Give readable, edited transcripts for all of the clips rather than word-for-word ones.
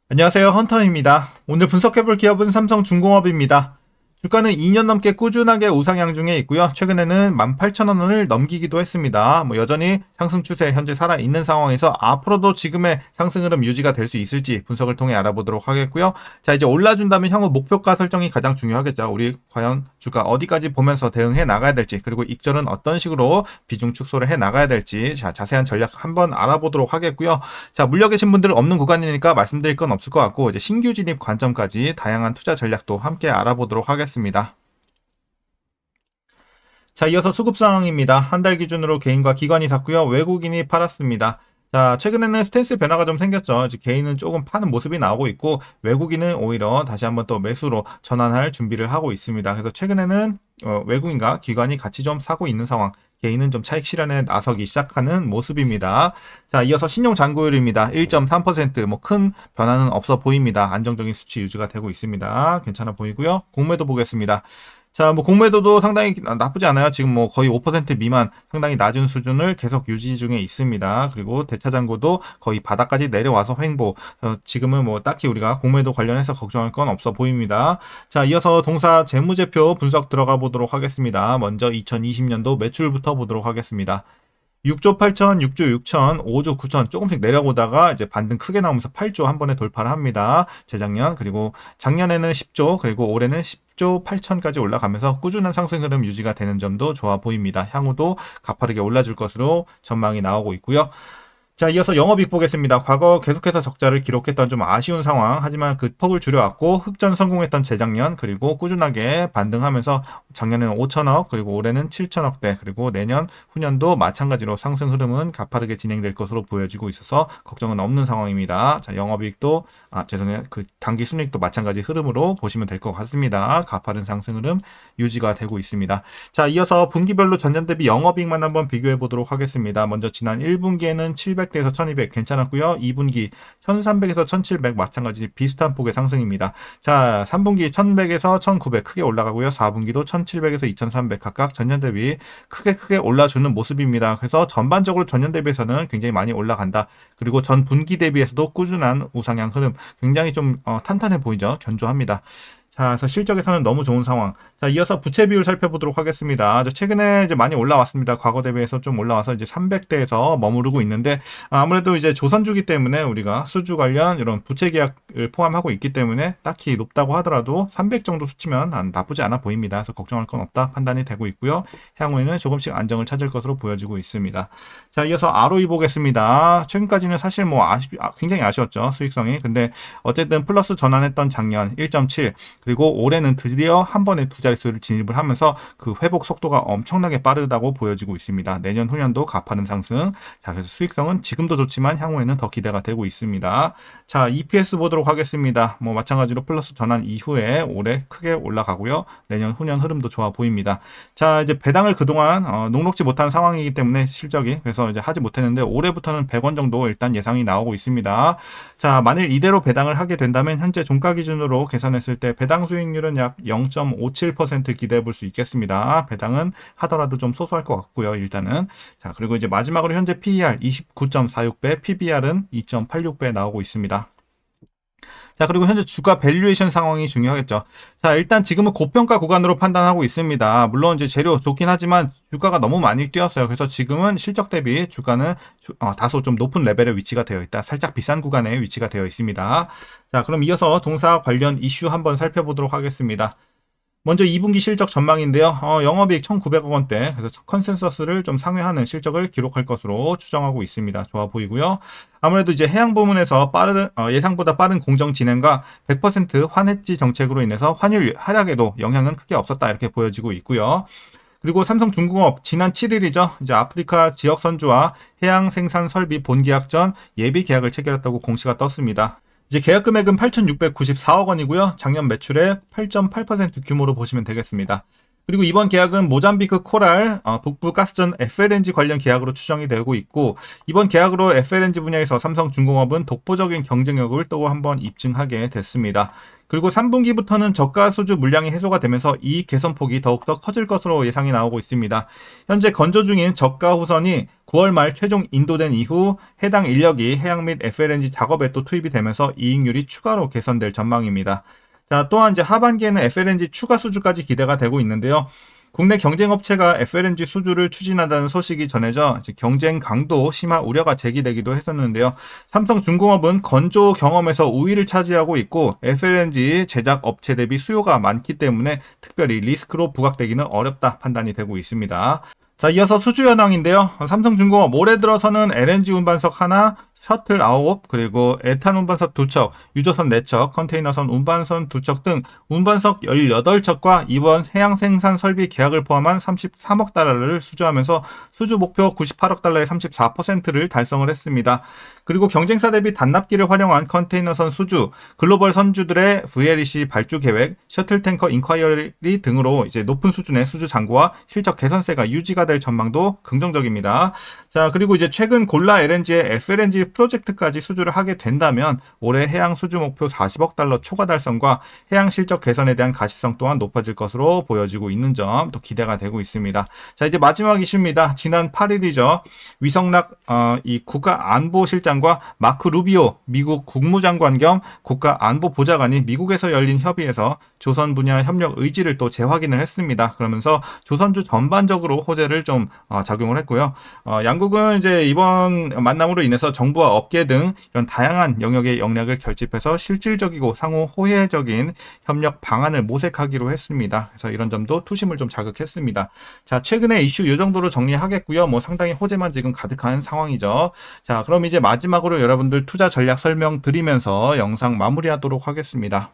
안녕하세요, 헌터입니다. 오늘 분석해볼 기업은 삼성중공업입니다. 주가는 2년 넘게 꾸준하게 우상향 중에 있고요. 최근에는 18,000원을 넘기기도 했습니다. 여전히 상승 추세 현재 살아있는 상황에서 앞으로도 지금의 상승 흐름 유지가 될 수 있을지 분석을 통해 알아보도록 하겠고요. 자, 이제 올라준다면 향후 목표가 설정이 가장 중요하겠죠. 우리 과연 주가 어디까지 보면서 대응해 나가야 될지, 그리고 익절은 어떤 식으로 비중 축소를 해 나가야 될지, 자, 자세한 전략 한번 알아보도록 하겠고요. 자, 물려 계신 분들 없는 구간이니까 말씀드릴 건 없을 것 같고, 이제 신규 진입 관점까지 다양한 투자 전략도 함께 알아보도록 하겠습니다. 자, 이어서 수급 상황입니다. 한 달 기준으로 개인과 기관이 샀고요. 외국인이 팔았습니다. 자, 최근에는 스탠스 변화가 좀 생겼죠. 이제 개인은 조금 파는 모습이 나오고 있고, 외국인은 오히려 다시 한번 또 매수로 전환할 준비를 하고 있습니다. 그래서 최근에는 외국인과 기관이 같이 좀 사고 있는 상황, 개인은 좀 차익 실현에 나서기 시작하는 모습입니다. 자, 이어서 신용 잔고율입니다. 1.3%, 뭐 큰 변화는 없어 보입니다. 안정적인 수치 유지가 되고 있습니다. 괜찮아 보이고요. 공매도 보겠습니다. 자, 뭐 공매도도 상당히 나쁘지 않아요. 지금 뭐 거의 5% 미만, 상당히 낮은 수준을 계속 유지 중에 있습니다. 그리고 대차잔고도 거의 바닥까지 내려와서 횡보. 지금은 뭐 딱히 우리가 공매도 관련해서 걱정할 건 없어 보입니다. 자, 이어서 동사 재무제표 분석 들어가 보도록 하겠습니다. 먼저 2020년도 매출부터 보도록 하겠습니다. 6조 8천, 6조 6천, 5조 9천 조금씩 내려오다가 이제 반등 크게 나오면서 8조 한 번에 돌파를 합니다. 재작년, 그리고 작년에는 10조, 그리고 올해는 10조 8천까지 올라가면서 꾸준한 상승 흐름 유지가 되는 점도 좋아 보입니다. 향후도 가파르게 올라줄 것으로 전망이 나오고 있고요. 자, 이어서 영업이익 보겠습니다. 과거 계속해서 적자를 기록했던 좀 아쉬운 상황, 하지만 그 폭을 줄여왔고 흑전 성공했던 재작년, 그리고 꾸준하게 반등하면서 작년에는 5천억, 그리고 올해는 7천억대, 그리고 내년 후년도 마찬가지로 상승 흐름은 가파르게 진행될 것으로 보여지고 있어서 걱정은 없는 상황입니다. 자, 영업이익도 죄송해요. 그 당기 순이익도 마찬가지 흐름으로 보시면 될 것 같습니다. 가파른 상승 흐름 유지가 되고 있습니다. 자, 이어서 분기별로 전년 대비 영업이익만 한번 비교해 보도록 하겠습니다. 먼저 지난 1분기에는 700대에서 1200 괜찮았고요. 2분기 1300에서 1700 마찬가지 비슷한 폭의 상승입니다. 자, 3분기 1100에서 1900 크게 올라가고요. 4분기도 1700에서 2300 각각 전년 대비 크게 올라주는 모습입니다. 그래서 전반적으로 전년 대비해서는 굉장히 많이 올라간다. 그리고 전 분기 대비해서도 꾸준한 우상향 흐름, 굉장히 좀 탄탄해 보이죠. 견조합니다. 자, 그래서 실적에서는 너무 좋은 상황. 자, 이어서 부채 비율 살펴보도록 하겠습니다. 최근에 이제 많이 올라왔습니다. 과거 대비해서 좀 올라와서 이제 300대에서 머무르고 있는데, 아무래도 이제 조선주기 때문에 우리가 수주 관련 이런 부채 계약을 포함하고 있기 때문에 딱히 높다고 하더라도 300 정도 수치면 나쁘지 않아 보입니다. 그래서 걱정할 건 없다 판단이 되고 있고요. 향후에는 조금씩 안정을 찾을 것으로 보여지고 있습니다. 자, 이어서 ROE 보겠습니다. 최근까지는 사실 뭐 굉장히 아쉬웠죠. 수익성이. 근데 어쨌든 플러스 전환했던 작년 1.7, 그리고 올해는 드디어 한 번에 두 자릿수를 진입을 하면서 그 회복 속도가 엄청나게 빠르다고 보여지고 있습니다. 내년 후년도 가파른 상승. 자, 그래서 수익성은 지금도 좋지만 향후에는 더 기대가 되고 있습니다. 자, EPS 보도록 하겠습니다. 뭐 마찬가지로 플러스 전환 이후에 올해 크게 올라가고요. 내년 후년 흐름도 좋아 보입니다. 자, 이제 배당을 그동안 녹록지 못한 상황이기 때문에 실적이, 그래서 이제 하지 못했는데 올해부터는 100원 정도 일단 예상이 나오고 있습니다. 자, 만일 이대로 배당을 하게 된다면 현재 종가 기준으로 계산했을 때 배당 수익률은 약 0.57% 기대해 볼 수 있겠습니다. 배당은 하더라도 좀 소소할 것 같고요. 일단은. 자, 그리고 이제 마지막으로 현재 PER 29.46배, PBR은 2.86배 나오고 있습니다. 자, 그리고 현재 주가 밸류에이션 상황이 중요하겠죠. 자, 일단 지금은 고평가 구간으로 판단하고 있습니다. 물론 이제 재료 좋긴 하지만 주가가 너무 많이 뛰었어요. 그래서 지금은 실적 대비 주가는 다소 좀 높은 레벨에 위치가 되어 있다. 살짝 비싼 구간에 위치가 되어 있습니다. 자, 그럼 이어서 동사 관련 이슈 한번 살펴보도록 하겠습니다. 먼저 2분기 실적 전망인데요. 영업이익 1,900억 원대, 그래서 컨센서스를 좀 상회하는 실적을 기록할 것으로 추정하고 있습니다. 좋아 보이고요. 아무래도 이제 해양 부문에서 예상보다 빠른 공정 진행과 100% 환해지 정책으로 인해서 환율 하락에도 영향은 크게 없었다, 이렇게 보여지고 있고요. 그리고 삼성중공업 지난 7일이죠. 이제 아프리카 지역 선주와 해양 생산 설비 본계약 전 예비 계약을 체결했다고 공시가 떴습니다. 이제 계약 금액은 8,694억 원이고요. 작년 매출의 8.8% 규모로 보시면 되겠습니다. 그리고 이번 계약은 모잠비크 코랄 북부 가스전 FLNG 관련 계약으로 추정이 되고 있고, 이번 계약으로 FLNG 분야에서 삼성중공업은 독보적인 경쟁력을 또 한번 입증하게 됐습니다. 그리고 3분기부터는 저가 수주 물량이 해소가 되면서 이익 개선폭이 더욱더 커질 것으로 예상이 나오고 있습니다. 현재 건조 중인 저가 호선이 9월 말 최종 인도된 이후 해당 인력이 해양 및 FLNG 작업에 또 투입이 되면서 이익률이 추가로 개선될 전망입니다. 자, 또한 이제 하반기에는 FLNG 추가 수주까지 기대가 되고 있는데요. 국내 경쟁업체가 FLNG 수주를 추진한다는 소식이 전해져 경쟁 강도 심화 우려가 제기되기도 했었는데요. 삼성중공업은 건조 경험에서 우위를 차지하고 있고 FLNG 제작 업체 대비 수요가 많기 때문에 특별히 리스크로 부각되기는 어렵다 판단이 되고 있습니다. 자, 이어서 수주 현황인데요. 삼성중공업 올해 들어서는 LNG 운반석 하나, 셔틀 9, 그리고 에탄 운반석 2척, 유조선 4척, 컨테이너선 운반선 2척 등 운반석 18척과 이번 해양 생산 설비 계약을 포함한 33억 달러를 수주하면서 수주 목표 98억 달러의 34%를 달성을 했습니다. 그리고 경쟁사 대비 단납기를 활용한 컨테이너선 수주, 글로벌 선주들의 VLEC 발주 계획, 셔틀 탱커 인콰이어리 등으로 이제 높은 수준의 수주 잔고와 실적 개선세가 유지가 될 전망도 긍정적입니다. 자, 그리고 이제 최근 골라 LNG의 FLNG 프로젝트까지 수주를 하게 된다면 올해 해양 수주 목표 40억 달러 초과 달성과 해양 실적 개선에 대한 가시성 또한 높아질 것으로 보여지고 있는 점 또 기대가 되고 있습니다. 자, 이제 마지막 이슈입니다. 지난 8일이죠. 위성락 이 국가안보실장과 마크 루비오 미국 국무장관 겸 국가안보보좌관이 미국에서 열린 협의에서 조선 분야 협력 의지를 또 재확인을 했습니다. 그러면서 조선주 전반적으로 호재를 좀 작용을 했고요. 양국은 이제 이번 만남으로 인해서 정부와 업계 등 이런 다양한 영역의 역량을 결집해서 실질적이고 상호 호혜적인 협력 방안을 모색하기로 했습니다. 그래서 이런 점도 투심을 좀 자극했습니다. 자, 최근에 이슈 이 정도로 정리하겠고요. 뭐 상당히 호재만 지금 가득한 상황이죠. 자, 그럼 이제 마지막으로 여러분들 투자 전략 설명드리면서 영상 마무리하도록 하겠습니다.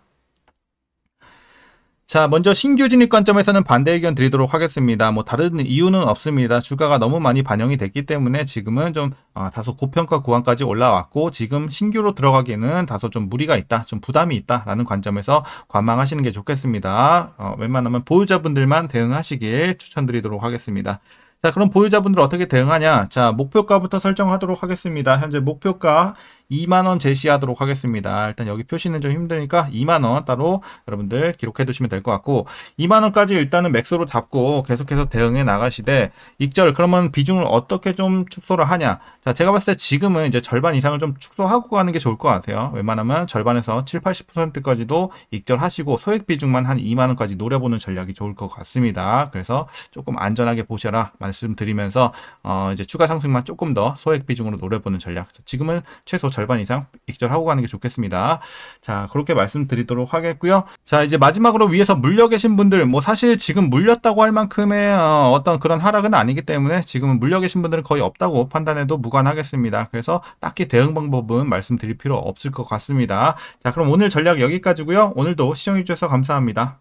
자, 먼저 신규 진입 관점에서는 반대 의견 드리도록 하겠습니다. 뭐 다른 이유는 없습니다. 주가가 너무 많이 반영이 됐기 때문에 지금은 좀 다소 고평가 구간까지 올라왔고, 지금 신규로 들어가기에는 다소 좀 무리가 있다, 좀 부담이 있다라는 관점에서 관망하시는 게 좋겠습니다. 웬만하면 보유자분들만 대응하시길 추천드리도록 하겠습니다. 자, 그럼 보유자분들 어떻게 대응하냐? 자, 목표가부터 설정하도록 하겠습니다. 현재 목표가 2만원 제시하도록 하겠습니다. 일단 여기 표시는 좀 힘드니까 2만원 따로 여러분들 기록해 두시면 될 것 같고, 2만원까지 일단은 맥스로 잡고 계속해서 대응해 나가시되, 익절 그러면 비중을 어떻게 좀 축소를 하냐? 자, 제가 봤을 때 지금은 이제 절반 이상을 좀 축소하고 가는 게 좋을 것 같아요. 웬만하면 절반에서 7, 80%까지도 익절하시고 소액 비중만 한 2만원까지 노려보는 전략이 좋을 것 같습니다. 그래서 조금 안전하게 보셔라 말씀드리면서 이제 추가 상승만 조금 더 소액 비중으로 노려보는 전략, 지금은 최소 절반 이상 익절하고 가는 게 좋겠습니다. 자, 그렇게 말씀드리도록 하겠고요. 자, 이제 마지막으로 위에서 물려 계신 분들, 뭐 사실 지금 물렸다고 할 만큼의 어떤 그런 하락은 아니기 때문에 지금은 물려 계신 분들은 거의 없다고 판단해도 무관하겠습니다. 그래서 딱히 대응 방법은 말씀드릴 필요 없을 것 같습니다. 자, 그럼 오늘 전략 여기까지고요. 오늘도 시청해 주셔서 감사합니다.